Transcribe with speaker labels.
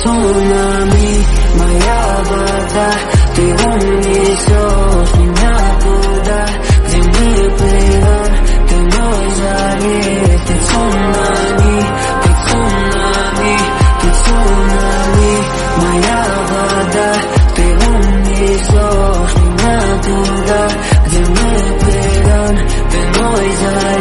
Speaker 1: цунами, моя вода. Ты унесешь меня туда, где мы плывем. Ты мой залив, ты цунами, ты цунами, ты цунами, моя вода. Ты унесешь меня туда, где мы плывем. Ты мой залив.